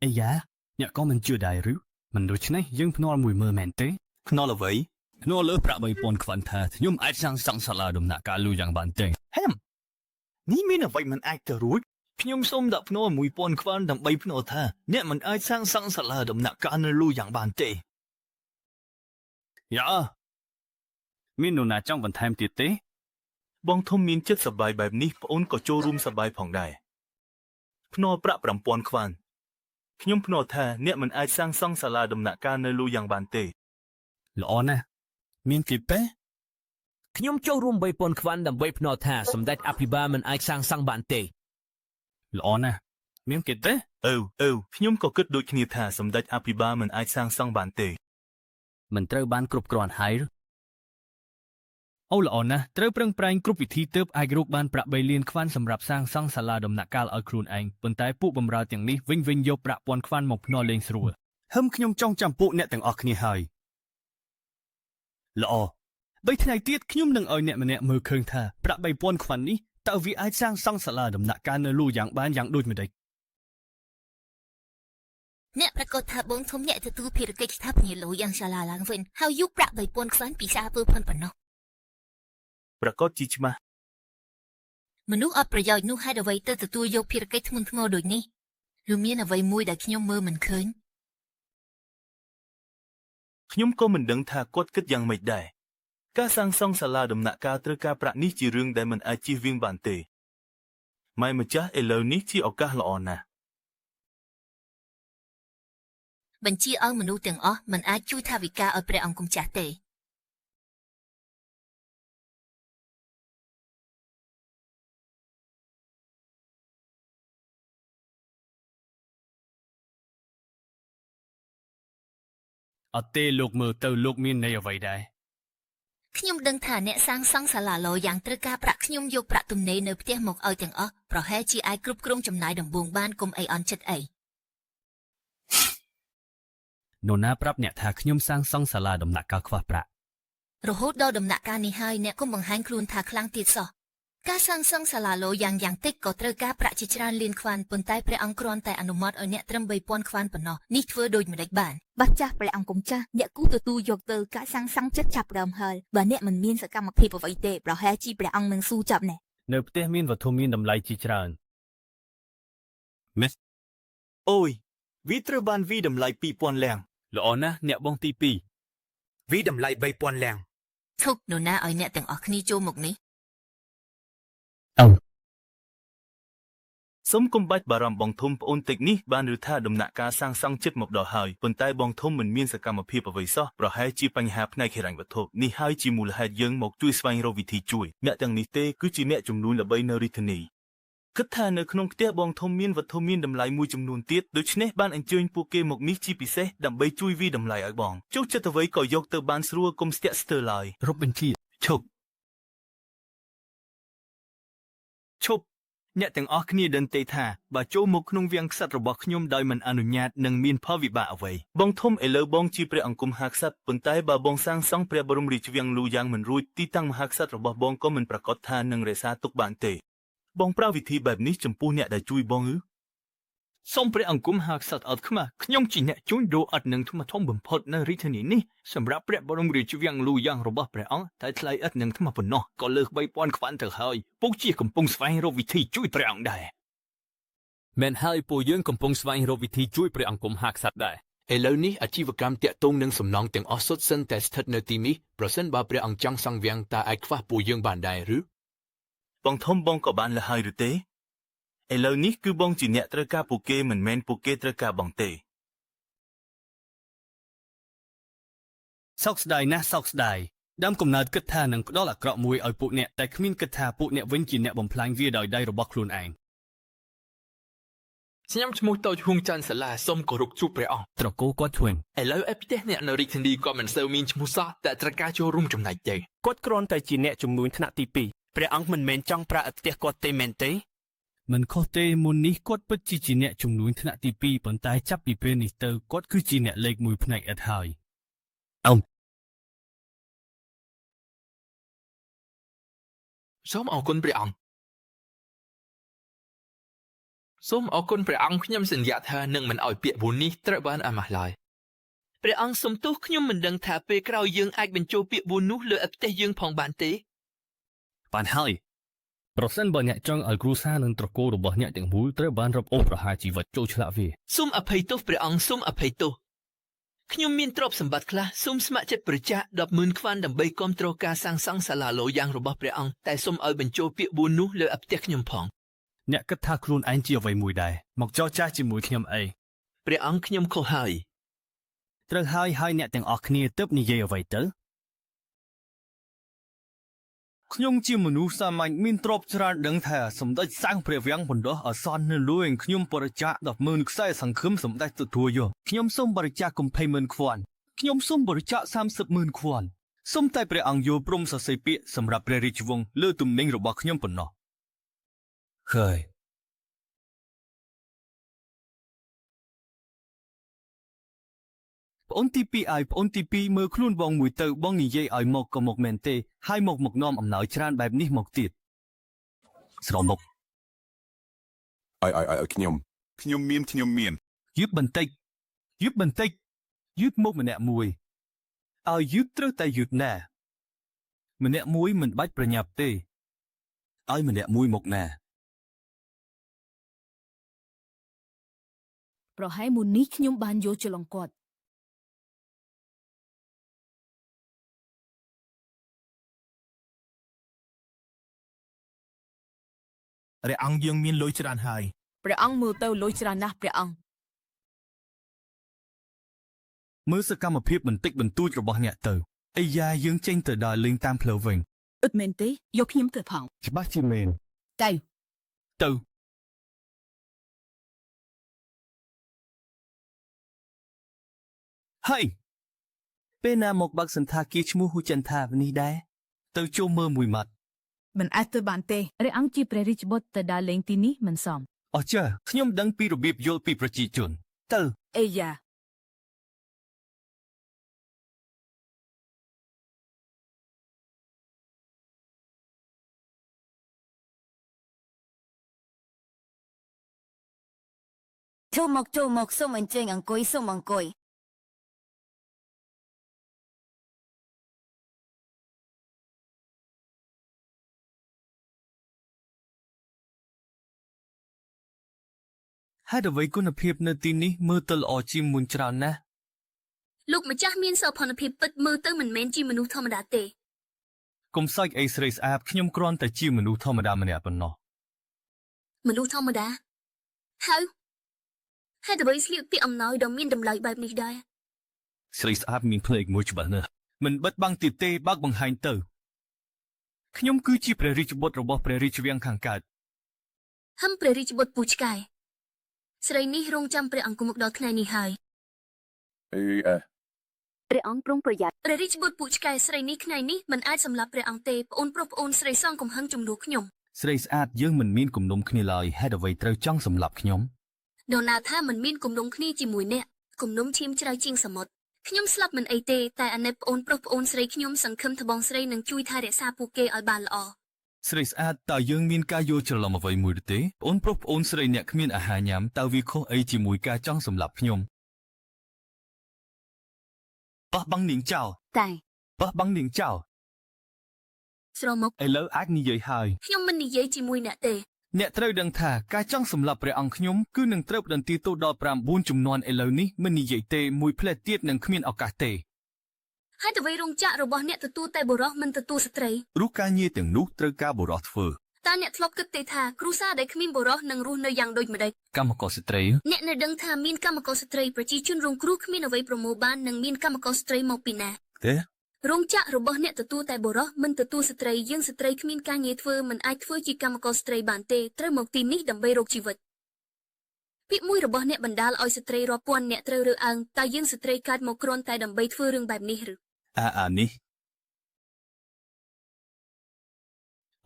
អីយ៉ាអ្នកក៏មិនជឿដែរឬមិនដូច្នេះយើងភ្នាល់មួយមើលមែនទេភ្នាល់អ្វីភ្នាល់លើប្រាក់3000ខ្វិនថាខ្ញុំអាចសាងសង់សាលាដំណាក់កាលលុយយ៉ាងបានទេហេមនេះមានអ្វីមិនអាចទៅរួចខ្ញុំសូមដាក់ភ្នាល់1000ខ្វិនដើម្បីភ្នាល់ថាអ្នកមិនអាចសាងសង់សាលាដំណាក់កាលនៅលូយ៉ាងបានទេយ៉ាមាននរណាចង់បន្ថែមទៀតទេបងធំមានចិត្តសប្បាយបែបនេះប្អូនក៏ចូលរួមសប្បាយផងដែរភ្នាល់ប្រាក់5000ខ្វិនខ្ញុំភ្នាល់ថាអ្នកមិនអាចសាងសង់សាលាដំណាក់កាលនៅលូយ៉ាងបានទេល្អណាស់មានទៀតទេខ្ញុំចូលរួម3000ខ្វិនដើម្បីភ្នាល់ថាសម្ដេចអភិបាលមិនអាចសាងសង់បានទេល្អណាស់មានទៀតទេខ្ញុំក៏គិតដូចគ្នាថាសម្ដេចអភិបាលមិនអាចសាងសង់បានទេមិនត្រូវបានគ្រប់គ្រាន់ហើយអូល្អណាស់ត្រូវប្រឹងប្រែងគ្រប់វិធីទើបអាចរកបានប្រាក់3លានខ្វិនសម្រាប់សាងសង់សាលាដំណាក់កាលឲ្យខ្លួនឯងប៉ុន្តែពួកបម្រើទាំងនេះវិញយកប្រាក់1000ខ្វិនមកភ្នាល់លេងស្រួលហឹមខ្ញុំចង់ចាំពួកអ្នកទាំងអស់គ្នាហើយល្អ3ថ្ងៃទៀតខ្ញុំនឹងឲ្យអ្នកម្នាក់មើលឃើញថាប្រាក់3000ខ្វិននេះតើវាអាចសាងសង់សាលាដំណាក់កាលនៅលូយ៉ាងបានយ៉ាងដូចម្តេចអ្នកប្រកាសថាបងធំអ្នកទទួលភារកិច្ចស្ថាបនាលូយ៉ាងសាលាឡើងវិញហើយយកប្រាក់3000ខ្វិនពីសារពើផុនប៉ុណ្ណោះប្រកាសជីច្បាស់មនុស្សអត់ប្រយោជន៍នោះហេតុអ្វីទៅទទួលយកភារកិច្ចធ្ងន់ធ្ងរដូចនេះឬមានអ្វីមួយដែលខ្ញុំមើលមិនឃើញខ្ញុំក៏មិនដឹងថាគាត់គិតយ៉ាងម៉េចដែរការសាងសង់សាលាដំណាក់កាលត្រូវការប្រាក់នេះជារឿងដែលមិនអាចជៀសវាងបានទេម៉ែម្ចាស់ឥឡូវនេះជាឱកាសល្អណាស់បញ្ជាឲ្យមនុស្សទាំងអស់មិនអាចជួយថវិកាឲ្យព្រះអង្គម្ចាស់ទេអត់ទេលោកមើលទៅលោកមានន័យអ្វីដែរខ្ញុំដឹងថាអ្នកសាងសង់សាលាឡូយ៉ាងត្រូវការប្រាក់ខ្ញុំយកប្រាក់ទំនេរនៅផ្ទះមកឲ្យទាំងអស់ប្រហែលជាអាចគ្រប់គ្រងចំណាយដំបូងបានកុំអីអន់ចិត្តអីនរណាប្រាប់អ្នកថាខ្ញុំសាងសង់សាលាដំណាក់កាលខ្វះប្រាក់រហូតដល់ដំណាក់កាលនេះហើយអ្នកកុំបង្ហាញខ្លួនថាខ្លាំងទៀតសោះការសាងសង់សាលាឡូយ៉ាងតិចក៏ត្រូវការប្រាក់ជាច្រើនលានខ្វិនប៉ុន្តែព្រះអង្គគ្រាន់តែអនុម័តឲ្យអ្នកត្រឹម3000ខ្វិនប៉ុណ្ណោះនេះធ្វើដូចម្តេចបានបាទចាស់ព្រះអង្គគុំចាស់អ្នកគូទទួលយកទៅការសាងសង់ចិត្តចាប់ដើមហើយបើអ្នកមិនមានសកម្មភាពអ្វីទេប្រហែលជាព្រះអង្គនឹងស៊ូចាប់ណែនៅផ្ទះមានវត្ថុមានតម្លៃជាច្រើនមិសអូយវាត្រូវបានវិតម្លៃ2000លាំងល្អណាស់អ្នកបងទី2វិតម្លៃ3000លាំងធុកនរណាឲ្យអ្នកទាំងអស់គ្នាចូលមកនេះសូមកុំបាច់បារម្ភបងធំប្អូនតិចនេះបានឬថាដំណាក់កាលសាងសង់ចិត្តមកដល់ហើយប៉ុន្តែបងធំមិនមានសកម្មភាពអ្វីសោះប្រហែលជាបញ្ហាផ្នែកហិរញ្ញវត្ថុនេះហើយជាមូលហេតុយើងមកជួយស្វែងរកវិធីជួយអ្នកទាំងនេះទេគឺជាអ្នកចំនួនល្បីនៅរាជធានីគិតថានៅក្នុងផ្ទះបងធំមានវត្ថុមានតម្លៃមួយចំនួនទៀតដូច្នេះបានអញ្ជើញពួកគេមកនេះជាពិសេសដើម្បីជួយវិតម្លៃឲ្យបងចុះចិត្តអ្វីក៏យកទៅបានស្រួលកុំស្ទាក់ស្ទើរឡើយរកបញ្ជីឈប់អ្នកទាំងអស់គ្នាដឹងទេថាបើចូលមកក្នុងវាំងក្សត្ររបស់ខ្ញុំដោយមិនអនុញ្ញាតនឹងមានផលវិបាកអ្វីបងធំឥឡូវបងជាព្រះអង្គមហាក្សត្រប៉ុន្តែបើបងសាងសង់ព្រះបរមរាជវាំងលូយ៉ាងមិនរួចទីតាំងមហាក្សត្ររបស់បងក៏មិនប្រកាសថានឹងរក្សាទុកបានទេបងប្រើវិធីបែបនេះចំពោះអ្នកដែលជួយបងសូមព្រះអង្គមហាក្សត្រអត់ខ្មាស់ខ្ញុំជាអ្នកជួញដូរអត់នឹងថ្មធំបំផុតនៅរាជធានីនេះសម្រាប់ព្រះបរមរាជវាំងលូយ៉ាងរបស់ព្រះអង្គតែថ្លៃឥតនឹងថ្មប៉ុណ្ណោះក៏លើស3000ខ្វិនទៅហើយពុកជាកំពុងស្វែងរកវិធីជួយព្រះអង្គដែរមែនហើយពួកយើងកំពុងស្វែងរកវិធីជួយព្រះអង្គមហាក្សត្រដែរឥឡូវនេះអាជីវកម្មតាក់ទងនឹងសំណងទាំងអស់សុទ្ធសិនតែស្ថិតនៅទីនេះប្រសិនបើព្រះអង្គចង់សង់វាំងតើអាចខ្វះពួកយើងបានដែរឬបងធំបងក៏បានលះហើយឬទេឥឡូវនេះគឺបងជាអ្នកត្រូវការពួកគេមិនមែនពួកគេត្រូវការបងទេសោកស្ដាយណាស់សោកស្ដាយដើមកំណើតគិតថានឹងផ្ដល់អាក្រក់មួយឲ្យពួកអ្នកតែគ្មានគិតថាពួកអ្នកវិញជាអ្នកបំផ្លាញវាដោយដៃរបស់ខ្លួនឯងខ្ញុំឈ្មោះតូចហួងច័ន្ទសាលាសូមគោរពជួបព្រះអង្គត្រកូលគាត់ធួងឥឡូវឯផ្ទះអ្នកនៅរាជធានីក៏មិនសូវមានឈ្មោះសោះតែត្រូវការចូលរួមចំណែកទេគាត់គ្រាន់តែជាអ្នកជំនួយថ្នាក់ទី2ព្រះអង្គមិនមែនចង់ប្រាក់ផ្ទះគាត់ទេមែនទេមិនខុសទេមុននេះគាត់ពិតជាអ្នកជំនួយថ្នាក់ទី2ប៉ុន្តែចាប់ពីពេលនេះទៅគាត់គឺជាអ្នកលេខ1ផ្នែកឥតហើយសូមអរគុណព្រះអង្គ សូមអរគុណព្រះអង្គខ្ញុំសន្យាថានឹងមិនឲ្យពាក្យ4នេះត្រូវបានអាម៉ាស់ឡើយព្រះអង្គសូមទោសខ្ញុំមិនដឹងថាពេលក្រោយយើងអាចបញ្ចូលពាក្យ4នោះលើអផ្ទះយើងផងបានទេ បានហើយប្រសិនបើអ្នកចង់ឲ្យគ្រួសារនិងត្រកូលរបស់អ្នកទាំងមូលត្រូវបានរឹបអូសប្រហារជីវិតចូលឆ្លាក់វា សូមអភ័យទោសព្រះអង្គសូមអភ័យទោសខ្ញុំមានទ្រព្យសម្បត្តិខ្លះសូមស្ម័គ្រចិត្តប្រចាក់ 10,000 ខ្វាន់ដើម្បីគាំទ្រការសាងសង់សាលាលោយ៉ាងរបស់ព្រះអង្គតែសូមឲ្យបញ្ចូលពាក្យ4នោះលើអផ្ទះខ្ញុំផង អ្នកគិតថាខ្លួនឯងជាអ្វីមួយដែរមកចោទចាស់ជាមួយខ្ញុំអី ព្រះអង្គខ្ញុំខុសហើយ ត្រូវហើយអ្នកទាំងអស់គ្នាទើបនិយាយអ្វីទៅខ្ញុំជាមនុស្សសាមញ្ញមានទ្រព្យច្រើនដឹងថាសម្ដេចសាងព្រះវាំងបណ្ដោះអាសន្ននៅលួយខ្ញុំបរិច្ចាគ 10,000 ខ្សែសង្ឃឹមសម្ដេចទទួលយកខ្ញុំសូមបរិច្ចាគ 20,000 ខ្វាន់ខ្ញុំសូមបរិច្ចាគ 30,000 ខ្វាន់សូមតែព្រះអង្គយល់ព្រមសរសេរពាក្យសម្រាប់ព្រះរាជវង្សលើទំនិញរបស់ខ្ញុំប៉ុណ្ណោះហើយប្អូនទី2មើលខ្លួនបងមួយទៅបងនិយាយឲ្យមកក៏មកមែនទេហើយមកនាំអំណោយច្រើនបែបនេះមកទៀតស្រមុក ខ្ញុំមាន យឺតបន្តិចយឺតមកម្នាក់មួយឲ្យយឺតត្រូវតែយឺតណាម្នាក់មួយមិនបាច់ប្រញាប់ទេឲ្យម្នាក់មួយមកណា ប្រហែលមុននេះខ្ញុំបានយល់ច្រឡំគាត់ ព្រះអង្គយើងមានលុយច្រើនហើយ ព្រះអង្គមើលទៅលុយច្រើនណាស់ព្រះអង្គ មើលសកម្មភាពបន្តិចបន្តួចរបស់អ្នកទៅអាយ៉ាយើងចេញទៅដើរលេងតាមផ្លូវវិញ អត់មែនទេយកខ្ញុំទៅផង ច្បាស់ជាមែន ទៅ ហើយពេលណាមកបើកសន្តាគារឈ្មោះហ៊ូចិនថានេះដែរទៅចូលមើលមួយម៉ាត់ មិនអាចទៅបានទេព្រះអង្គជាព្រះរាជបុត្រទៅដើរលេងទីនេះមិនសម អស់ចាខ្ញុំដឹងពីរបៀបយល់ពីប្រជាជនទៅ អេយ៉ា ចូលមកសូមអញ្ជើញអង្គុយសូមអង្គុយ ហេតុអ្វីគុណភាពនៅទីនេះមើលទៅល្អជាងមុនច្រើនណាស់ លោកម្ចាស់មានសោភ័ណភាពពិតមើលទៅមិនមែនជាមនុស្សធម្មតាទេ កុំសើចអីស្រីស្អាតខ្ញុំគ្រាន់តែជាមនុស្សធម្មតាម្នាក់ប៉ុណ្ណោះ មនុស្សធម្មតាហើយហេតុអ្វីស្លៀកពាក់អំណោយដ៏មានតម្លៃបែបនេះដែរ ស្រីស្អាតមានភ្នែកមួយច្បាស់ណាស់មិនបិទបាំងទៀតទេបើកបង្ហាញទៅខ្ញុំគឺជាព្រះរាជបុត្ររបស់ព្រះរាជវាំងខាងកើត ហឹមព្រះរាជបុត្រពូឆ្កែស្រីនេះរងចាំព្រះអង្គមកដល់ថ្ងៃនេះហើយ ព្រះអង្គប្រុងប្រយ័ត្ន ព្រះរាជបុត្រពូឆ្កែស្រីនេះថ្ងៃនេះមិនអាចសម្លាប់ព្រះអង្គទេប្អូនប្រុសប្អូនស្រីសងកំហឹងជំនួសខ្ញុំ ស្រីស្អាតយើងមិនមានគំនុំគ្នាឡើយហេតុអ្វីត្រូវចង់សម្លាប់ខ្ញុំ នរណាថាមិនមានគំនុំគ្នាជាមួយអ្នកគំនុំឈាមជ្រៅជាងសមុទ្រខ្ញុំស្លាប់មិនអីទេតែអាណិតប្អូនប្រុសប្អូនស្រីខ្ញុំសង្ឃឹមត្បងស្រីនឹងជួយថែរក្សាពួកគេឲ្យបានល្អ ស្រីស្អាតតើយើងមានការយល់ច្រឡំអ្វីមួយទេប្អូនប្រុសប្អូនស្រីអ្នកគ្មានអាហារញ៉ាំតើវាខុសអីជាមួយការចង់សម្លាប់ខ្ញុំបោះបង់នាងចោល តែ បោះបង់នាងចោល ស្រមុក ឥឡូវអាចនិយាយហើយ ខ្ញុំមិននិយាយជាមួយអ្នកទេ អ្នកត្រូវដឹងថាការចង់សម្លាប់ព្រះអង្គខ្ញុំគឺនឹងត្រូវផ្ដន្ទាទោសដល់ 9 ជំនាន់ឥឡូវនេះមិននិយាយទេមួយផ្លែតទៀតនឹងគ្មានឱកាសទេ ហេតុអ្វីរោងចក្ររបស់អ្នកទទួលតែបុរសមិនទទួលស្ត្រី ព្រោះការងារទាំងនោះត្រូវការបុរសធ្វើ តើអ្នកធ្លាប់គិតទេថាគ្រួសារដែលគ្មានបុរសនឹងរស់នៅយ៉ាងដូចម្តេច កម្មករស្ត្រី អ្នកនៅដឹងថាមានកម្មករស្ត្រីប្រជាជនរងគ្រោះគ្មានអ្វីប្រមូលបាននឹងមានកម្មករស្ត្រីមកពីណា ទេ រោងចក្ររបស់អ្នកទទួលតែបុរសមិនទទួលស្ត្រីយើងស្ត្រីគ្មានការងារធ្វើមិនអាចធ្វើជាកម្មករស្ត្រីបានទេត្រូវមកទីនេះដើម្បីរកជីវិតពាក្យមួយរបស់អ្នកបណ្ដាលឲ្យស្ត្រីរាប់ពាន់អ្នកត្រូវរើសអើងតើយើងស្ត្រីកើតមកគ្រាន់តែដើម្បីធ្វើរឿងបែបនេះឬ អានេះ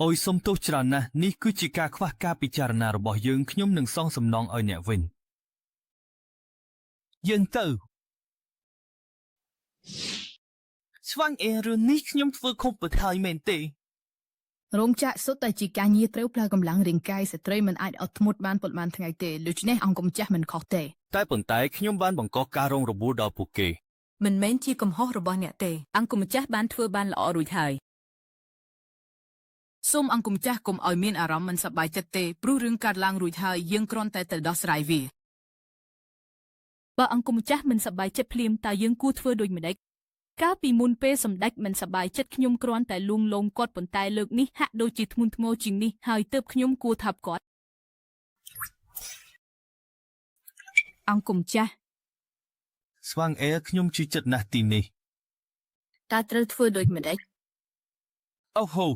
អូយសុំទោសច្រើនណាស់នេះគឺជាការខ្វះការពិចារណារបស់យើងខ្ញុំនឹងសងសំណងឲ្យអ្នកវិញយើងទៅស្វាងអេរឿងនេះខ្ញុំធ្វើខុសបន្ថយមែនទេ រោងចក្រសុទ្ធតែជាការងារត្រូវប្រើកម្លាំងរាងកាយស្ត្រីមិនអាចអត់ធ្មត់បានប៉ុន្មានថ្ងៃទេដូច្នេះអង្គម្ចាស់មិនខុសទេ តែប៉ុន្តែខ្ញុំបានបង្កការរងរបួសដល់ពួកគេ មិនមែនជាកំហុសរបស់អ្នកទេអង្គម្ចាស់បានធ្វើបានល្អរួចហើយ សូមអង្គម្ចាស់កុំឲ្យមានអារម្មណ៍មិនសប្បាយចិត្តទេព្រោះរឿងកើតឡើងរួចហើយយើងគ្រាន់តែទៅដោះស្រាយវា បើអង្គម្ចាស់មិនសប្បាយចិត្តភ្លាមតើយើងគួរធ្វើដូចម្តេចកាលពីមុនពេលសម្ដេចមិនសប្បាយចិត្តខ្ញុំគ្រាន់តែលួងលោមគាត់ប៉ុន្តែលើកនេះហាក់ដូចជាធ្ងន់ធ្ងរជាងនេះហើយទើបខ្ញុំគួរថាប់គាត់ អង្គម្ចាស់ ស្វាងអែខ្ញុំជឿចិត្តណាស់ទីនេះ តើត្រូវធ្វើដូចម្តេច អូហូឥ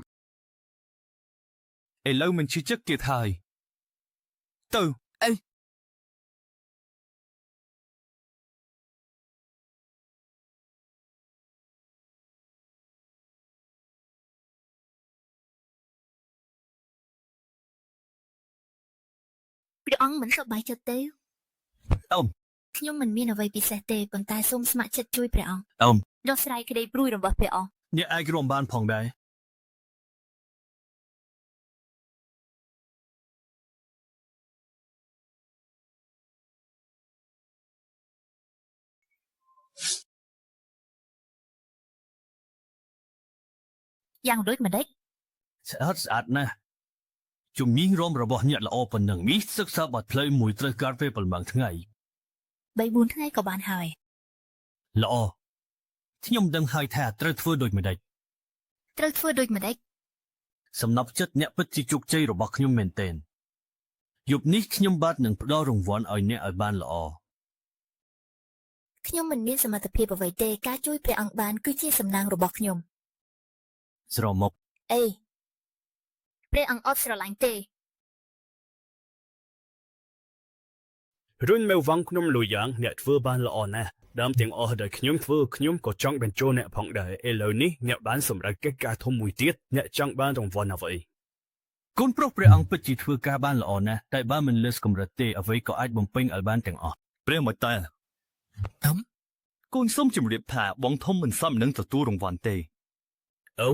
ឡូវមិនជឿចិត្តទៀតហើយទៅ ព្រះអង្គមិនសប្បាយចិត្តទេ អ៊ំ ខ្ញុំមិនមានអ្វីពិសេសទេប៉ុន្តែសូមស្ម័គ្រចិត្តជួយព្រះអង្គ អ៊ំ ដោះស្រាយក្តីព្រួយរបស់ព្រះអង្គ អ្នកអាចរួមបានផងដែរ យ៉ាងដូចម្តេច ស្អាតណាស់ជំនាញរំរបស់អ្នកល្អប៉ុណ្ណឹងនេះសិក្សាបាត់ផ្លូវមួយត្រូវការពេលប្រហែលថ្ងៃ 3-4 ថ្ងៃក៏បានហើយ ល្អខ្ញុំដឹងហើយថាត្រូវធ្វើដូចម្តេច ត្រូវធ្វើដូចម្តេច សំណប់ចិត្តអ្នកពិតជាជោគជ័យរបស់ខ្ញុំមែនទែនយប់នេះខ្ញុំបាទនឹងផ្ដល់រង្វាន់ឲ្យអ្នកឲ្យបានល្អ ខ្ញុំមិនមានសមត្ថភាពអ្វីទេការជួយព្រះអង្គបានគឺជាសំណាងរបស់ខ្ញុំ ស្រមុក អេព្រះអង្គអត់ស្រឡាញ់ទេ រុញមេវងខ្ញុំលុយយ៉ាងអ្នកធ្វើបានល្អណាស់ដើមទាំងអស់ដែលខ្ញុំធ្វើខ្ញុំក៏ចង់បញ្ចូលអ្នកផងដែរឥឡូវនេះអ្នកបានសម្រេចកិច្ចការធំមួយទៀតអ្នកចង់បានរង្វាន់អ្វី កូនប្រុសព្រះអង្គពិតជាធ្វើការបានល្អណាស់តែបើមិនលើសកម្រិតទេអ្វីក៏អាចបំពេញឲ្យបានទាំងអស់ព្រះមកតែកូនសូមជម្រាបថាបងធំមិនសមនឹងទទួលរង្វាន់ទេ អូ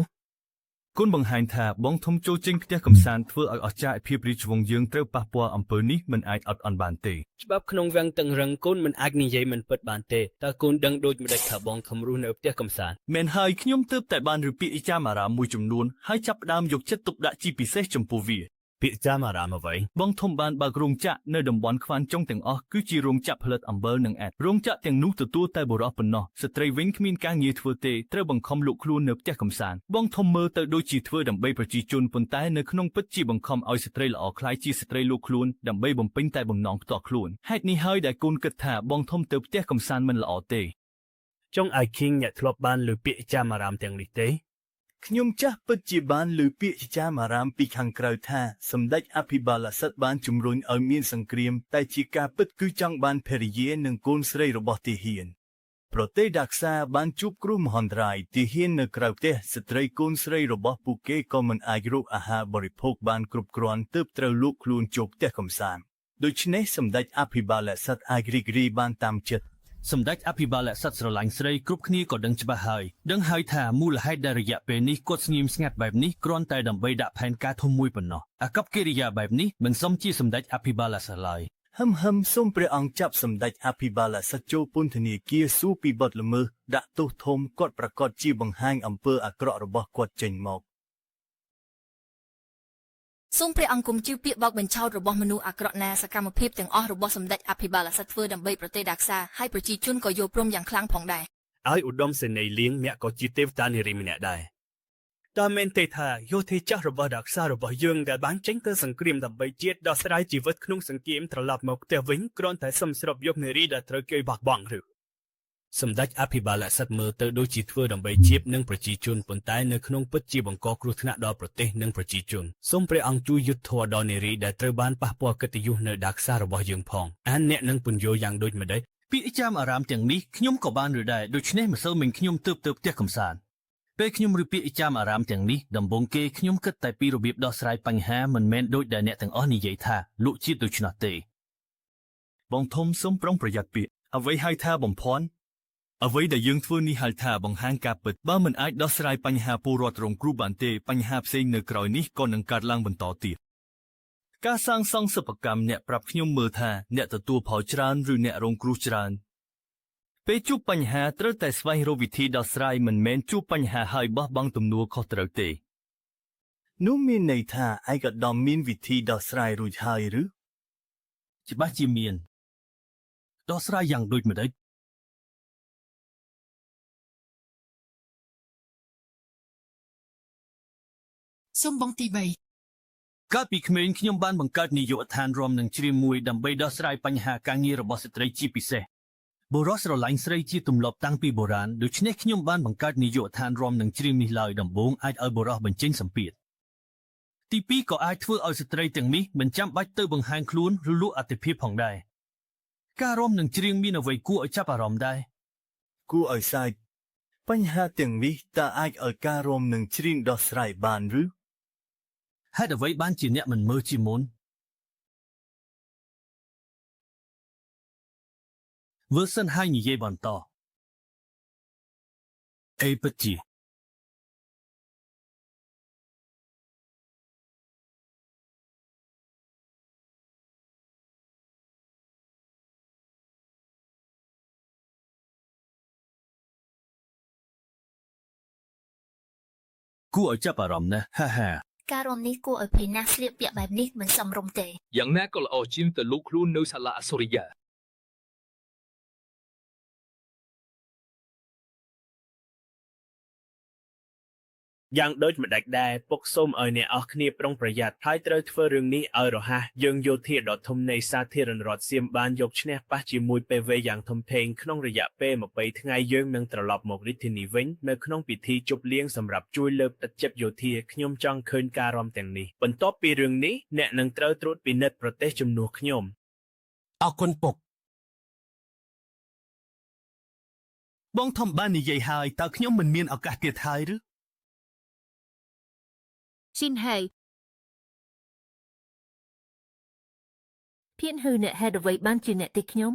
គុណបង្ហាញថាបងធំចូលចេញផ្ទះកំសាន្តធ្វើឲ្យអស្ចារ្យភាពរាជវង្សយើងត្រូវប៉ះពាល់អំពើនេះមិនអាចអត់អន់បានទេ ច្បាប់ក្នុងវាំងតឹងរឹងកូនមិនអាចនិយាយមិនពិតបានទេតើកូនដឹងដូចម្តេចថាបងធំរស់នៅផ្ទះកំសាន្ត មែនហើយខ្ញុំទើបតែបានឬពាក្យចាមអារាមមួយចំនួនហើយចាប់ផ្ដើមយកចិត្តទុកដាក់ជាពិសេសចំពោះវា ពាក្យចាមអារាមអ្វី បងធំបានបើករោងចក្រនៅតំបន់ខ្វានចុងទាំងអស់គឺជារោងចក្រផលិតអំបិលនិងអែតរោងចក្រទាំងនោះទទួលតែបុរសប៉ុណ្ណោះស្ត្រីវិញគ្មានការងារធ្វើទេត្រូវបង្ខំលក់ខ្លួននៅផ្ទះកំសាន្តបងធំមើលទៅដូចជាធ្វើដើម្បីប្រជាជនប៉ុន្តែនៅក្នុងពិតជាបង្ខំឲ្យស្ត្រីល្អខ្លាយជាស្ត្រីលក់ខ្លួនដើម្បីបំពេញតែបំណងផ្ទាល់ខ្លួនហេតុនេះហើយដែលកូនគិតថាបងធំទៅផ្ទះកំសាន្តមិនល្អទេ ចង់ឲ្យឃីងអ្នកធ្លាប់បានលើពាក្យចាមអារាមទាំងនេះទេ ខ្ញុំចាស់ពិតជាបានលើពាក្យចាមអារាមពីខាងក្រៅថាសម្ដេចអភិបាលសិទ្ធបានជំរុញឲ្យមានសង្គ្រាមតែជាការពិតគឺចង់បានភរិយានិងកូនស្រីរបស់ទាហានប្រទេសដាក្សាបានជួបគ្រោះមហន្តរាយទាហាននៅក្រៅផ្ទះស្ត្រីកូនស្រីរបស់ពួកគេក៏មិនអាចរកអាហារបរិភោគបានគ្រប់គ្រាន់ទើបត្រូវលក់ខ្លួនចូលផ្ទះកំសាន្តដូច្នេះសម្ដេចអភិបាលសិទ្ធអាចរីករាយបានតាមចិត្ត សម្ដេចអភិបាលសិទ្ធស្រឡាញ់ស្រីគ្រប់គ្នាក៏ដឹងច្បាស់ហើយដឹងហើយថាមូលហេតុដែលរយៈពេលនេះគាត់ស្ងៀមស្ងាត់បែបនេះគ្រាន់តែដើម្បីដាក់ផែនការធំមួយប៉ុណ្ណោះអាកប្បកិរិយាបែបនេះមិនសមជាសម្ដេចអភិបាលសិទ្ធឡើយហឹមសូមព្រះអង្គចាប់សម្ដេចអភិបាលសិទ្ធចូលពន្ធនាគារសួរពីបទល្មើសដាក់ទោសធំគាត់ប្រកាសជាបង្ហាញអំពើអាក្រក់របស់គាត់ចេញមក សូមព្រះអង្គគុំជឿពាក្យបោកបញ្ឆោតរបស់មនុស្សអាក្រក់ណាសកម្មភាពទាំងអស់របស់សម្ដេចអភិបាលសិទ្ធធ្វើដើម្បីប្រទេសដាក្សាហើយប្រជាជនក៏យល់ព្រមយ៉ាងខ្លាំងផងដែរ ឲ្យឧត្តមសេនីយ៍លៀងអ្នកក៏ជាទេវតានារីម្នាក់ដែរតើមែនទេថាយោធាចាស់របស់ដាក្សារបស់យើងដែលបានចេញទៅសង្គ្រាមដើម្បីជាតិដោះស្រាយជីវិតក្នុងសង្គ្រាមត្រឡប់មកផ្ទះវិញគ្រាន់តែសំស្របយកនារីដែលត្រូវគេបោះបង់ឬ សម្ដេចអភិបាលសិទ្ធមើលទៅដូចជាធ្វើដើម្បីជាតិនិងប្រជាជនប៉ុន្តែនៅក្នុងពិតជាបង្កគ្រោះថ្នាក់ដល់ប្រទេសនិងប្រជាជនសូមព្រះអង្គជួយយុត្តិធម៌ដល់នារីដែលត្រូវបានប៉ះពាល់កិត្តិយសនៅដាក្សារបស់យើងផងអានអ្នកនឹងពន្យល់យ៉ាងដូចម្តេច ពាក្យចាមអារាមទាំងនេះខ្ញុំក៏បានឬដែរដូច្នេះម្សិលមិញខ្ញុំទើបទៅផ្ទះកំសាន្តពេលខ្ញុំឬពាក្យចាមអារាមទាំងនេះដំបូងគេខ្ញុំគិតតែពីរបៀបដោះស្រាយបញ្ហាមិនមែនដូចដែលអ្នកទាំងអស់និយាយថាលក់ជាតិដូច្នោះទេបងធំសូមប្រុងប្រយ័ត្នពាក្យអ្វីហៅថាបំភាន់ អ្វីដែលយើងធ្វើនេះហៅថាបង្ហាញការពិតបើមិនអាចដោះស្រាយបញ្ហាពលរដ្ឋរងគ្រោះបានទេបញ្ហាផ្សេងនៅក្រោយនេះក៏នឹងកើតឡើងបន្តទៀតការសាងសង់សិប្បកម្មអ្នកប្រាប់ខ្ញុំមើលថាអ្នកទទួលផលច្រើនឬអ្នករងគ្រោះច្រើនពេលជួបបញ្ហាត្រូវតែស្វែងរកវិធីដោះស្រាយមិនមែនជួបបញ្ហាហើយបោះបង់ទំនួលខុសត្រូវទេនោះមានន័យថាឯកឧត្តមមានវិធីដោះស្រាយរួចហើយឬច្បាស់ជាមានដោះស្រាយយ៉ាងដូចម្តេចសូមបងទី3កាលពីក្មេងខ្ញុំបានបង្កើតនាយកដ្ឋានរំនឹងជ្រាមមួយដើម្បីដោះស្រាយបញ្ហាការងាររបស់ស្ត្រីជាពិសេសបុរសស្រឡាញ់ស្រីជាទម្លាប់តាំងពីបុរាណដូច្នេះខ្ញុំបានបង្កើតនាយកដ្ឋានរំនឹងជ្រាមនេះឡើយដំបូងអាចឲ្យបុរសបញ្ចេញសម្ពាធទី2ក៏អាចធ្វើឲ្យស្ត្រីទាំងនេះមិនចាំបាច់ទៅបង្ហាញខ្លួនឬលក់អត្ថិភាពផងដែរការរំនឹងជ្រៀងមានអ្វីគួរឲ្យចាប់អារម្មណ៍ដែរគួរឲ្យសើចបញ្ហាទាំងនេះតើអាចឲ្យការរំនឹងជ្រៀងដោះស្រាយបានឬហេតុអ្វីបានជាអ្នកមិនមើលជាមុនវើសិនហើយនិយាយបន្តអេពិតជាគួរឲ្យចាប់អារម្មណ៍ណាស់ហាហាការរំនេះគួរឲ្យភ័យណាស់ស្លៀកពាក់បែបនេះមិនសមរម្យទេ យ៉ាងណាក៏ល្អជាងទៅលូកខ្លួននៅសាលាអសូរិយាយ៉ាងដូចម្ដេចដែរពុកសូមឲ្យអ្នកអស់គ្នាប្រុងប្រយ័ត្នហើយត្រូវធ្វើរឿងនេះឲ្យរហ័សយើងយោធាដ៏ធំនៃសាធារណរដ្ឋសៀមបានយកឈ្នះប៉ះជាមួយ PV យ៉ាងធំធេងក្នុងរយៈពេល20ថ្ងៃយើងនឹងត្រឡប់មករាជធានីវិញនៅក្នុងពិធីជប់លៀងសម្រាប់ជួយលើកទឹកចិត្តយោធាខ្ញុំចង់ឃើញការរំទាំងនេះបន្ទាប់ពីរឿងនេះអ្នកនឹងត្រូវត្រួតពិនិត្យប្រទេសជំនួសខ្ញុំអរគុណពុកបងធំបាននិយាយហើយតើខ្ញុំមិនមានឱកាសទៀតហើយឬស៊ីនហេភៀនហឺអ្នកហេតុអ្វីបានជាអ្នកតិចខ្ញុំ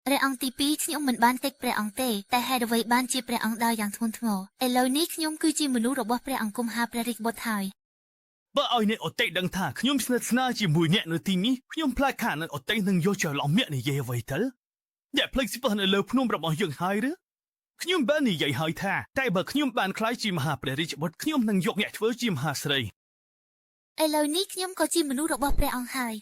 ព្រះអង្គទី2ខ្ញុំមិនបានតិចព្រះអង្គទេតែហេតុអ្វីបានជាព្រះអង្គដើរយ៉ាងធ្ងន់ធ្ងរឥឡូវនេះខ្ញុំគឺជាមនុស្សរបស់ព្រះអង្គគុំហាព្រះរាជបុត្រហើយបើឲ្យអ្នកអតិដឹងថាខ្ញុំស្និទ្ធស្នាលជាមួយអ្នកនៅទីនេះខ្ញុំផ្លាច់ខានអតិនឹងយកច្រឡំអ្នកនិយាយអ្វីទៅអ្នកផ្លេចស្ពស់នៅលើភ្នំរបស់យើងហើយឬខ្ញុំបាននិយាយហើយថាតែបើខ្ញុំបានក្លាយជាមហាព្រះរាជបុត្រខ្ញុំនឹងយកអ្នកធ្វើជាមហាស្រីឥឡូវនេះខ្ញុំក៏ជាមនុស្សរបស់ព្រះអង្គហើយ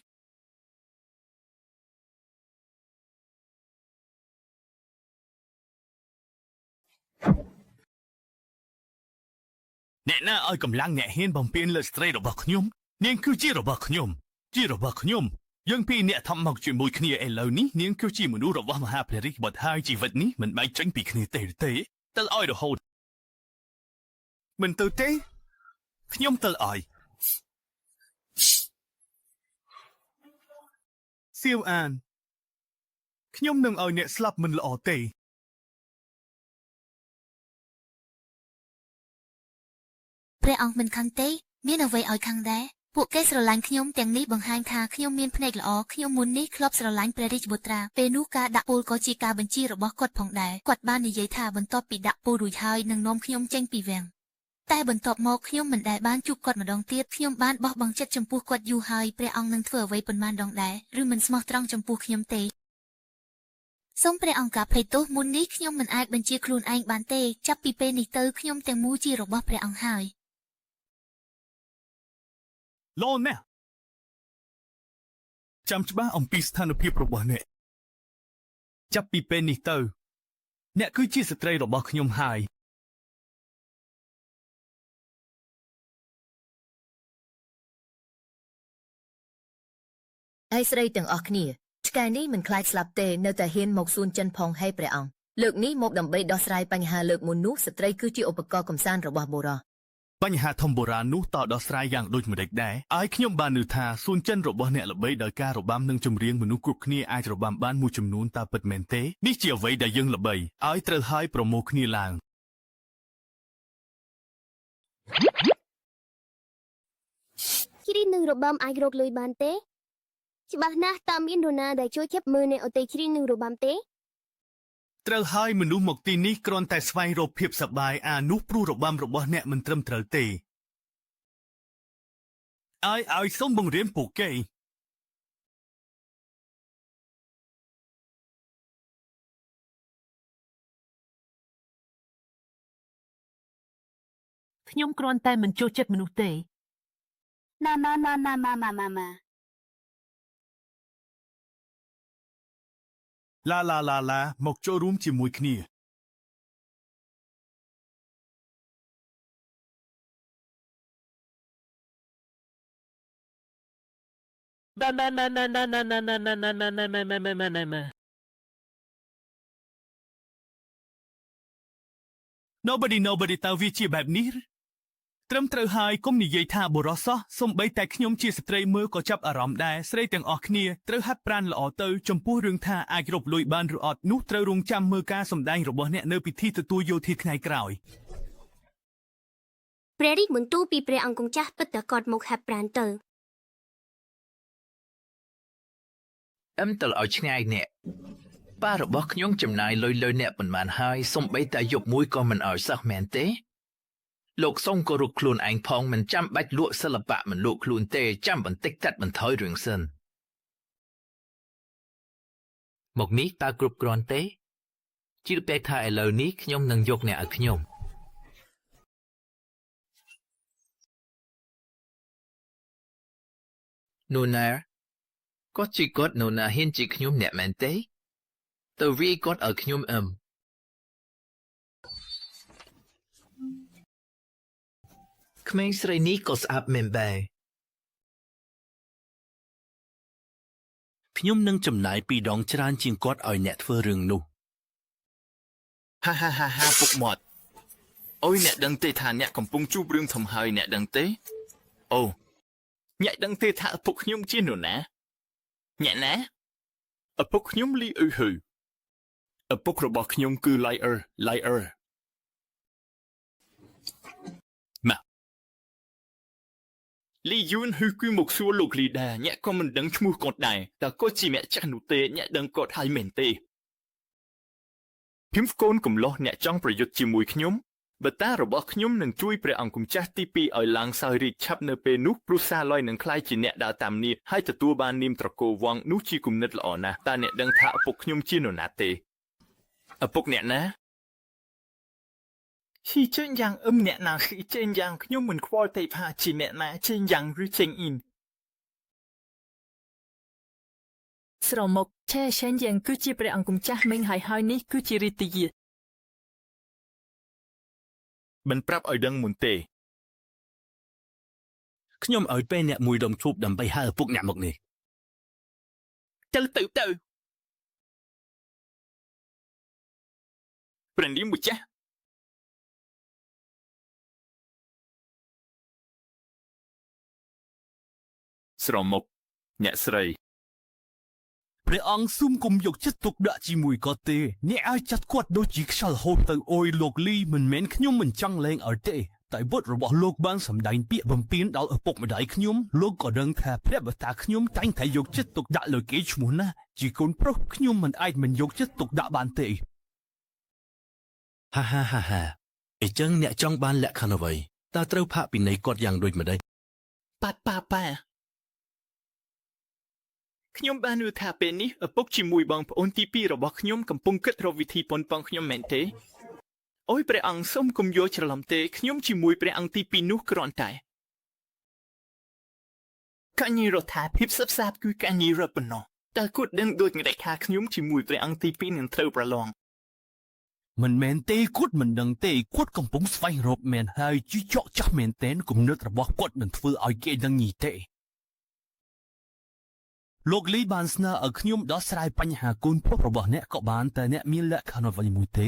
អ្នកណាឲ្យកម្លាំងអ្នកហ៊ានបំពេញលើស្ត្រីរបស់ខ្ញុំនាងគឺជារបស់ខ្ញុំជារបស់ខ្ញុំយើងពីរអ្នកថំមកជាមួយគ្នាឥឡូវនេះនាងគឺជាមនុស្សរបស់មហាព្រះរាជបុត្រហើយជីវិតនេះមិនបែកចេញពីគ្នាទេទៅឲ្យរហូតមិនទៅទេខ្ញុំទៅឲ្យសៀវអានខ្ញុំនឹងឲ្យអ្នកស្លាប់មិនល្អទេព្រះអង្គមិនខឹងទេមានអ្វីឲ្យខឹងដែរពួកគេស្រឡាញ់ខ្ញុំទាំងនេះបង្ហាញថាខ្ញុំមានភ្នែកល្អខ្ញុំមុននេះធ្លាប់ស្រឡាញ់ព្រះរាជបុត្រាពេលនោះការដាក់ពលក៏ជាការបញ្ជារបស់គាត់ផងដែរគាត់បាននិយាយថាបន្ទាប់ពីដាក់ពលរួចហើយនឹងនាំខ្ញុំចេញពីវាំងតែបន្ទាប់មកខ្ញុំមិនដែលបានជួបគាត់ម្ដងទៀតខ្ញុំបានបោះបង់ចិត្តចំពោះគាត់យូរហើយព្រះអង្គនឹងធ្វើអ្វីប៉ុន្មានដងដែរឬមិនស្មោះត្រង់ចំពោះខ្ញុំទេសូមព្រះអង្គកាភ័យទោសមុននេះខ្ញុំមិនអាចបញ្ជាខ្លួនឯងបានទេចាប់ពីពេលនេះទៅខ្ញុំទាំងមូលជារបស់ព្រះអង្គហើយល្អណាស់ចាំច្បាស់អំពីស្ថានភាពរបស់អ្នកចាប់ពីពេលនេះទៅអ្នកគឺជាស្ត្រីរបស់ខ្ញុំហើយហើយស្រីទាំងអស់គ្នាឆ្កែនេះមិនខ្លាចស្លាប់ទេនៅតែហ៊ានមកសួនចិនផងហេព្រះអង្គលើកនេះមកដើម្បីដោះស្រាយបញ្ហាលើកមុននោះស្ត្រីគឺជាឧបករណ៍កំសាន្តរបស់បុរសបញ្ហាធំបុរាណនោះតដោះស្រាយយ៉ាងដូចម្តេចដែរឲ្យខ្ញុំបាននឹកថាសួនចិនរបស់អ្នកល្បីដោយការរបាំនិងចម្រៀងមនុស្សគ្រប់គ្នាអាចរបាំបានមួយចំនួនតើពិតមែនទេនេះជាអ្វីដែលយើងល្បីឲ្យត្រូវឲ្យប្រមូលគ្នាឡើងជ្រៀងនឹងរបាំអាចរកលុយបានទេច្បាស់ណាស់តើមាននរណាដែលចូលចិត្តមើលអ្នកអតីតជ្រៀងនឹងរបាំទេ ត្រូវហើយមនុស្សមកទីនេះគ្រាន់តែស្វែងរកភាពសប្បាយអានោះព្រោះរបាំរបស់អ្នកមិនត្រឹមត្រូវទេឲ្យសូមបង្រៀនពួកគេ ខ្ញុំគ្រាន់តែមិនចូលចិត្តមនុស្សទេ ណាឡាមកចូលរួមជាមួយគ្នា Nobody តើវាជាបែបនេះត្រឹមត្រូវហើយកុំនិយាយថាបុរសសោះសំបីតែខ្ញុំជាស្ត្រីមើលក៏ចាប់អារម្មណ៍ដែរស្រីទាំងអស់គ្នាត្រូវហាត់ប្រាណល្អទៅចំពោះរឿងថាអាចរកលុយបានឬអត់នោះត្រូវរងចាំមើលការសម្ដែងរបស់អ្នកនៅពិធីទទួលយោធាថ្ងៃក្រោយ ព្រះរាជបន្ទូលពីព្រះអង្គគង់ចាស់ពិតតែគាត់មកហាត់ប្រាណទៅ ទៅឲ្យឆ្ងាយអ្នកប៉ារបស់ខ្ញុំចំណាយលុយលើអ្នកប៉ុន្មានហើយសំបីតែយប់មួយក៏មិនឲ្យសោះមែនទេលោកសុំក៏រកខ្លួនឯងផងមិនចាំបាច់លក់សិល្បៈមិនលក់ខ្លួនទេចាំបន្តិចកាត់បន្ថយរឿងសិនមកនេះតើគ្រប់គ្រាន់ទេជឿតែថាឥឡូវនេះខ្ញុំនឹងយកអ្នកឲ្យខ្ញុំនូណាគាត់ជីគាត់នូណាហ៊ានជីខ្ញុំអ្នកមែនទេទៅវាគាត់ឲ្យខ្ញុំក្មេងស្រីនេះក៏ស្អាតមែនដែរខ្ញុំនឹងចំណាយ2ដងច្រើនជាងគាត់ឲ្យអ្នកធ្វើរឿងនោះហាពុកមាត់អូយអ្នកដឹងទេថាអ្នកកំពុងជួបរឿងធំហើយអ្នកដឹងទេអូអ្នកដឹងទេថាឪពុកខ្ញុំជានរណាអ្នកណាឪពុកខ្ញុំលីអ៊ឺហឺឪពុករបស់ខ្ញុំគឺ liar លីយូនហ៊ឺគឺមកសួរលោកលីដាអ្នកក៏មិនដឹងឈ្មោះគាត់ដែរតើគាត់ជាអ្នកចាស់នោះទេអ្នកដឹងគាត់ហើយមែនទេខ្ញុំកូនកំឡោះអ្នកចង់ប្រយុទ្ធជាមួយខ្ញុំបើតារបស់ខ្ញុំនឹងជួយព្រះអង្គម្ចាស់ទី2ឲ្យឡើងសោយរាជឆាប់នៅពេលនោះព្រោះសាឡយនឹងក្លាយជាអ្នកដើរតាមនាងហើយទទួលបាននាមត្រកូលវង្សនោះជាគំនិតល្អណាស់តើអ្នកដឹងថាឪពុកខ្ញុំជានរណាទេឪពុកអ្នកណាឈីចេញយ៉ាងអ្នកណាឈីចេញយ៉ាងខ្ញុំមិនខ្វល់ទេថាជាអ្នកណាចេញយ៉ាងឬចេញអ៊ីនស្រមុកឆេចេញយ៉ាងគឺជាព្រះអង្គម្ចាស់មិញហើយនេះគឺជារីតិយាមិនប្រាប់ឲ្យដឹងមុនទេខ្ញុំឲ្យពេលអ្នកមួយដុំឈូបដើម្បីហៅឪពុកអ្នកមកនេះទៅព្រះនាងម្ចាស់ស្រមុកអ្នកស្រីព្រះអង្គស៊ុំគុំយកចិត្តទុកដាក់ជាមួយគាត់ទេអ្នកឲ្យចាត់គាត់ដូចជាខ្យល់ហូតទៅអុយលោកលីមិនមែនខ្ញុំមិនចង់លេងឲ្យទេតែបុត្ររបស់លោកបានសម្ដែងពាក្យបំពេញដល់ឪពុកម្ដាយខ្ញុំលោកក៏ដឹងថាព្រះបតាខ្ញុំតែងតែយកចិត្តទុកដាក់លើគេឈ្មោះណាជាកូនប្រុសខ្ញុំមិនអាចមិនយកចិត្តទុកដាក់បានទេហាអញ្ចឹងអ្នកចង់បានលក្ខខណ្ឌអ្វីតើត្រូវផាកពិន័យគាត់យ៉ាងដូចម្ដេចប៉ាខ្ញុំបានឮថាពេលនេះឪពុកជាមួយបងប្អូនទី2របស់ខ្ញុំកំពុងគិតរកវិធីប៉ុនប៉ងខ្ញុំមែនទេអូយព្រះអង្គសូមកុំយល់ច្រឡំទេខ្ញុំជាមួយព្រះអង្គទី2នោះគ្រាន់តែកាញីរដ្ឋាភិបាលសាបគឺកាញីរប៉ុណ្ណោះតើគាត់ដឹងដូចនេះថាខ្ញុំជាមួយព្រះអង្គទី2នឹងត្រូវប្រឡងមិនមែនទេគាត់មិនដឹងទេគាត់កំពុងស្វែងរកមែនហើយជឿជាក់ចាស់មែនទែនគំនិតរបស់គាត់មិនធ្វើឲ្យគេដឹងញីទេលោកលីបានស្នើឲ្យខ្ញុំដោះស្រាយបញ្ហាកូនប្រុសរបស់អ្នកក៏បានតែអ្នកមានលក្ខខណ្ឌអ្វីមួយទេ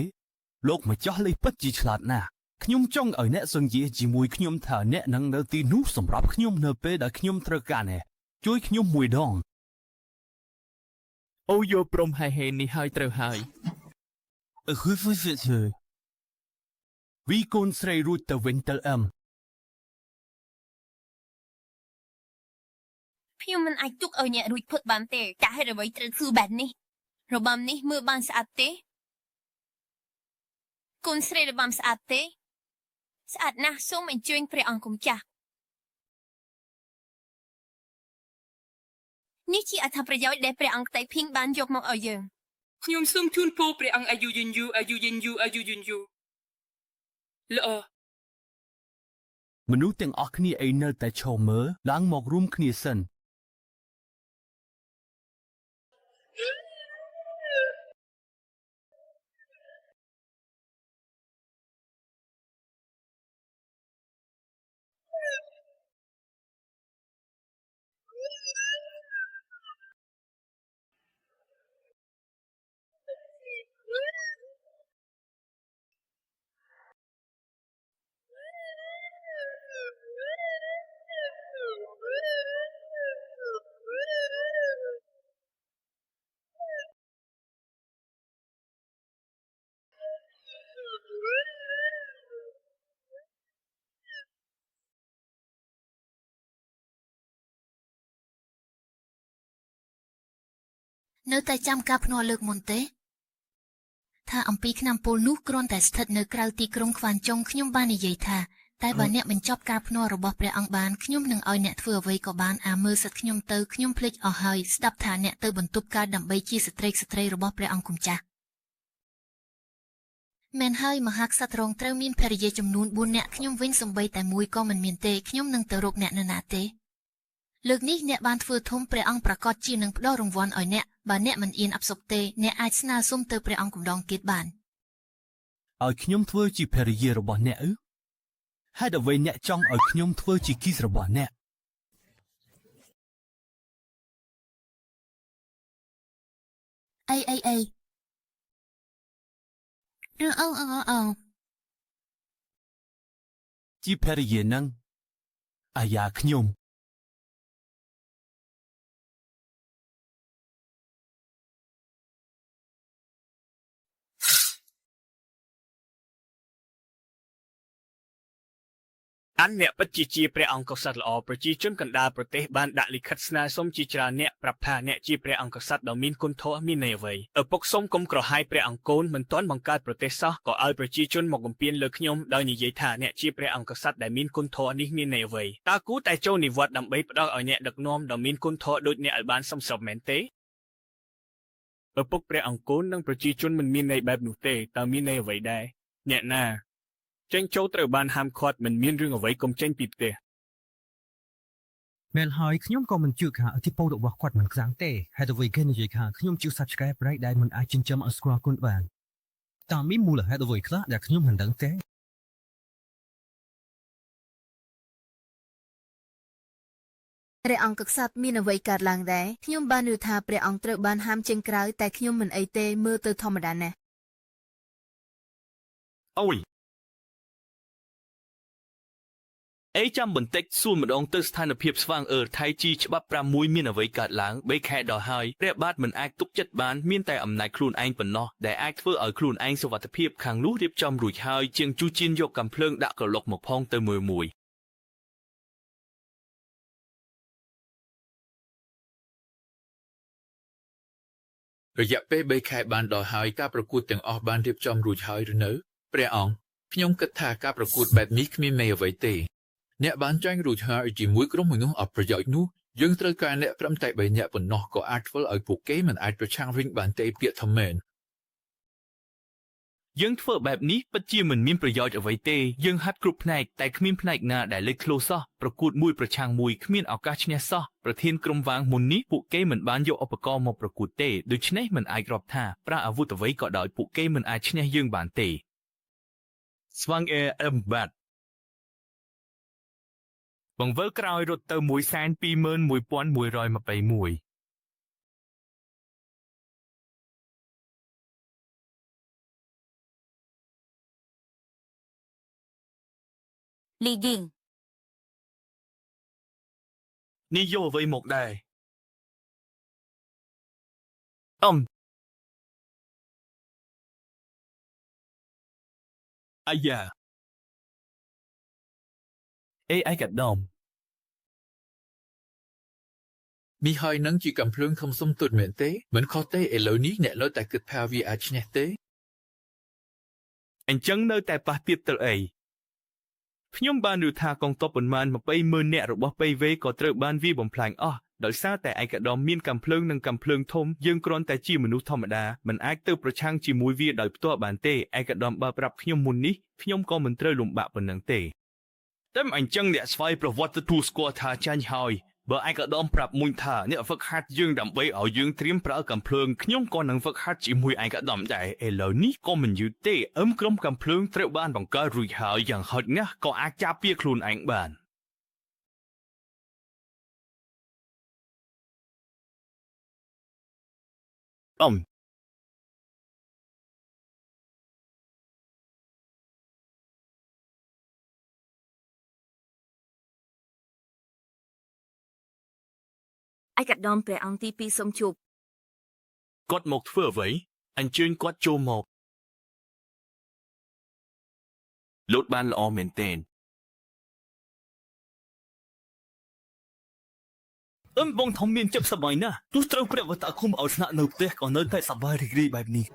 លោកម្ចាស់លីពិតជាឆ្លាតណាស់ខ្ញុំចង់ឲ្យអ្នកសង្យាជាមួយខ្ញុំថាអ្នកនឹងនៅទីនោះសម្រាប់ខ្ញុំនៅពេលដែលខ្ញុំត្រូវការអ្នកជួយខ្ញុំមួយដងអូយកព្រមហេនេះហើយត្រូវហើយវីកូនស្រីរួចទៅវិញទៅខ្ញុំមិនអាចទុកឲ្យអ្នករួចផុតបានទេតែហេតុអ្វីត្រូវធ្វើបែបនេះរបាំនេះមើលបានស្អាតទេ កូនស្រីរបាំស្អាតទេស្អាតណាស់សូមអញ្ជើញព្រះអង្គម្ចាស់នេះជាអត្ថប្រយោជន៍ដែលព្រះអង្គតៃភីងបានយកមកឲ្យយើង ខ្ញុំសូមជូនពរព្រះអង្គអាយុយឺនយូរអាយុយឺនយូរអាយុយឺនយូរល្អ មនុស្សទាំងអស់គ្នាឯនៅតែឈរមើលឡើងមករួមគ្នាសិន នៅតែចាំការភ្នាល់លើកមុនទេថាអំពីឆ្នាំពលនោះគ្រាន់តែស្ថិតនៅក្រៅទីក្រុងខ្វានចុងខ្ញុំបាននិយាយថាតែបើអ្នកបញ្ចប់ការភ្នាល់របស់ព្រះអង្គបានខ្ញុំនឹងឲ្យអ្នកធ្វើអ្វីក៏បានមើលសិទ្ធខ្ញុំទៅខ្ញុំភ្លេចអស់ហើយស្ដាប់ថាអ្នកទៅបន្ទប់ការដើម្បីជាស្ត្រីរបស់ព្រះអង្គគុំចាស់មែនហើយមហាក្សត្ររងត្រូវមានភរិយាចំនួន4នាក់ខ្ញុំវិញសំបីតែមួយក៏មិនមានទេខ្ញុំនឹងទៅរកអ្នកនៅណាទេលើកនេះអ្នកបានធ្វើធំព្រះអង្គប្រកាសជានឹងផ្ដល់រង្វាន់ឲ្យអ្នកបើអ្នកមិនអៀនអផ្សុកទេអ្នកអាចស្នើសុំទៅព្រះអង្គម្ដងទៀតបានឲ្យខ្ញុំធ្វើជាភរិយារបស់អ្នកưហេតុអ្វីអ្នកចង់ឲ្យខ្ញុំធ្វើជាគីសរបស់អ្នកអីជាភរិយានឹងអាយ៉ាខ្ញុំ អានអ្នកពិតជាព្រះអង្គកษัត្រិย์ល្អប្រជាជនកណ្ដាលប្រទេសបានដាក់លិខិតស្នើសុំជាច្រើនអ្នកប្រាប់ថាអ្នកជាព្រះអង្គកษัត្រិย์ដ៏មានគុណធម៌មានន័យអ្វីឪពុកសូមកុំក្រហាយព្រះអង្គកូនមិនទាន់បង្កើតប្រទេសសោះក៏ឲ្យប្រជាជនមកបំពេញលើខ្ញុំដោយនិយាយថាអ្នកជាព្រះអង្គកษัត្រិย์ដែលមានគុណធម៌នេះមានន័យអ្វីតើគូតែចូលនិវត្តន៍ដើម្បីផ្ដល់ឲ្យអ្នកដឹកនាំដ៏មានគុណធម៌ដូចអ្នកឲ្យបានសមស្របមែនទេឪពុកព្រះអង្គកូននិងប្រជាជនមិនមានន័យបែបនោះទេតើមានន័យអ្វីដែរអ្នកណា ចេញចូលត្រូវបានហាមឃាត់មិនមានរឿងអ្វីកុំចេញពីផ្ទះ មែនហើយខ្ញុំក៏មិនជឿថាអធិពលរបស់គាត់មិនខ្លាំងទេហេតុអ្វីគេនិយាយថាខ្ញុំជាសត្វឆ្កែប្រៃដែលមិនអាចចិញ្ចឹមឲ្យស្គាល់គុណបានតើមានមូលហេតុអ្វីខ្លះដែលខ្ញុំមិនដឹងទេព្រះអង្គកษัត្រិย์មានអ្វីកើតឡើងដែរខ្ញុំបានឮថាព្រះអង្គត្រូវបានហាមចេញក្រៅតែខ្ញុំមិនអីទេមើលទៅធម្មតាណាស់ អូយ អេចាំបន្តិចសួរម្ដងទៅស្ថានភាពស្វាងថៃជីច្បាប់6មានអ្វីកើតឡើង3ខែដល់ហើយព្រះបាទមិនអាចទុកចិត្តបានមានតែអំណាចខ្លួនឯងប៉ុណ្ណោះដែលអាចធ្វើឲ្យខ្លួនឯងសុវត្ថិភាពខាងនោះរៀបចំរួចហើយជាងជូជៀនយកកាំភ្លើងដាក់ក្រឡុកមកផងទៅមើលមួយ រយៈពេល3ខែបានដល់ហើយការប្រកួតទាំងអស់បានរៀបចំរួចហើយឬនៅព្រះអង្គខ្ញុំគិតថាការប្រកួតបែបនេះគ្មានន័យអ្វីទេអ្នកបានចាញ់រួចហើយជាមួយក្រុមមនុស្សអប្រយោជន៍នោះយើងត្រូវការអ្នកត្រឹមតែ3នាក់ប៉ុណ្ណោះក៏អាចធ្វើឲ្យពួកគេមិនអាចប្រឆាំងវិញបានទេពាក្យថាមែន យើងធ្វើបែបនេះពិតជាមិនមានប្រយោជន៍អ្វីទេយើងហាត់គ្រប់ផ្នែកតែគ្មានផ្នែកណាដែលលេចធ្លោសោះប្រកួតមួយប្រឆាំងមួយគ្មានឱកាសឈ្នះសោះប្រធានក្រុមវាងមុននេះពួកគេមិនបានយកឧបករណ៍មកប្រកួតទេដូច្នេះមិនអាចរាប់ថាប្រើអាវុធអ្វីក៏ដោយពួកគេមិនអាចឈ្នះយើងបានទេស្វាងអេអឹមបាត់ បង្វិលក្រោយរត់ទៅ 121,121 លីឌីង នេះយកអ្វីមកដែរអាយ៉ាអេឯកឧត្តម នេះហើយនឹងជាកំភ្លើងធំសុំទុតមែនទេមិនខុសទេឥឡូវនេះអ្នកនៅតែគិតថាវាអាចឈ្នះទេ អញ្ចឹងនៅតែប៉ះទៀតទៅអីខ្ញុំបានឮថាកងទ័ពប៉ុន្មាន20,000នាក់របស់ពេយវេក៏ត្រូវបានវាបំផ្លាញអស់ដោយសារតែឯកឧត្តមមានកាំភ្លើងនិងកាំភ្លើងធំយើងគ្រាន់តែជាមនុស្សធម្មតាមិនអាចទៅប្រឆាំងជាមួយវាដោយផ្ទាល់បានទេឯកឧត្តមបើប្រាប់ខ្ញុំមុននេះខ្ញុំក៏មិនត្រូវលំបាកប៉ុណ្ណឹងទេតែអញ្ចឹងអ្នកស្វ័យប្រវត្តិទទួលស្គាល់ថាចាញ់ហើយបើឯកឧត្តមប្រាប់មុនថាអ្នកហ្វឹកហាត់យើងដើម្បីឲ្យយើងត្រៀមប្រើកាំភ្លើងខ្ញុំក៏នឹងហ្វឹកហាត់ជាមួយឯកឧត្តមដែរឥឡូវនេះក៏មិនយឺតទេក្រុមកាំភ្លើងត្រូវបានបង្កើតរួចហើយយ៉ាងហោចណាស់ក៏អាចចាប់ពារខ្លួនឯងបានឯកឧត្តមព្រះអង្គទី2សូមជួប គាត់មកធ្វើអ្វីអញ្ជើញគាត់ចូលមកលោតបានល្អមែនទែនបងធំមានចិត្តសប្បាយណាស់ទោះត្រូវព្រះវត្តអាគមឲ្យស្នាក់នៅផ្ទះក៏នៅតែសប្បាយរីករាយបែបនេះ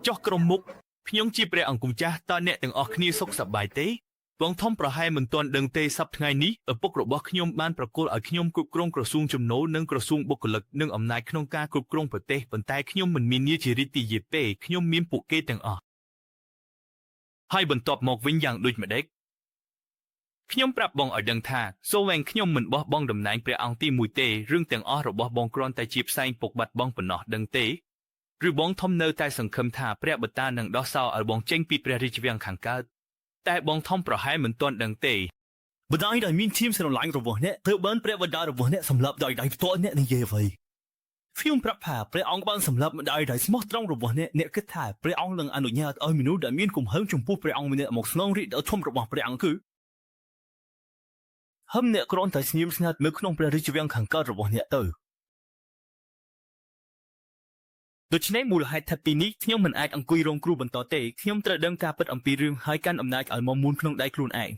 ចុះក្រុមមុខខ្ញុំជាព្រះអង្គម្ចាស់តើអ្នកទាំងអស់គ្នាសុខសប្បាយទេបងធំប្រហែលមិនទាន់ដឹងទេសប្តាហ៍ថ្ងៃនេះឪពុករបស់ខ្ញុំបានប្រគល់ឲ្យខ្ញុំគ្រប់គ្រងក្រសួងចំណូលនិងក្រសួងបុគ្គលិកនិងអំណាចក្នុងការគ្រប់គ្រងប្រទេសប៉ុន្តែខ្ញុំមិនមានងារជារាជទាយាទេខ្ញុំមានពួកគេទាំងអស់ហើយបន្ទាប់មកវិញយ៉ាងដូចម្ដេចខ្ញុំប្រាប់បងឲ្យដឹងថាសូវែងខ្ញុំមិនបោះបង់តំណែងព្រះអង្គទី1ទេរឿងទាំងអស់របស់បងគ្រាន់តែជាផ្សែងពុកបាត់បង់ប៉ុណ្ណោះដឹងទេឬបងធំនៅតែសង្ឃឹមថាព្រះបតានឹងដោះសោឲ្យបងចេញពីព្រះរាជវាំងខាងកើតតែបងធំប្រហែលមិនទាន់ដឹងទេបណ្ដាយដែលមានឈាមស្រឡាញ់របស់អ្នកត្រូវបានព្រះបតារបស់អ្នកសម្លាប់ដោយដៃផ្ទាល់អ្នកនិយាយអ្វីខ្ញុំប្រាប់ថាព្រះអង្គបានសម្លាប់ម្ដាយដែលស្មោះត្រង់របស់អ្នកគិតថាព្រះអង្គនឹងអនុញ្ញាតឲ្យមនុស្សដែលមានគំហើញចំពោះព្រះអង្គម្នាក់មកស្នងរាជដ៏ធំរបស់ព្រះអង្គគឺអ្នកគ្រាន់តែស្ងៀមស្ងាត់នៅក្នុងព្រះរាជវាំងខាងកើតរបស់អ្នកទៅដូច្នេះមូលហេតុថាពីនេះខ្ញុំមិនអាចអង្គុយរងគ្រោះបន្តទេខ្ញុំត្រូវដឹងការពិតអំពីរឿងហើយកាន់អំណាចឲ្យមកមូនក្នុងដៃខ្លួនឯង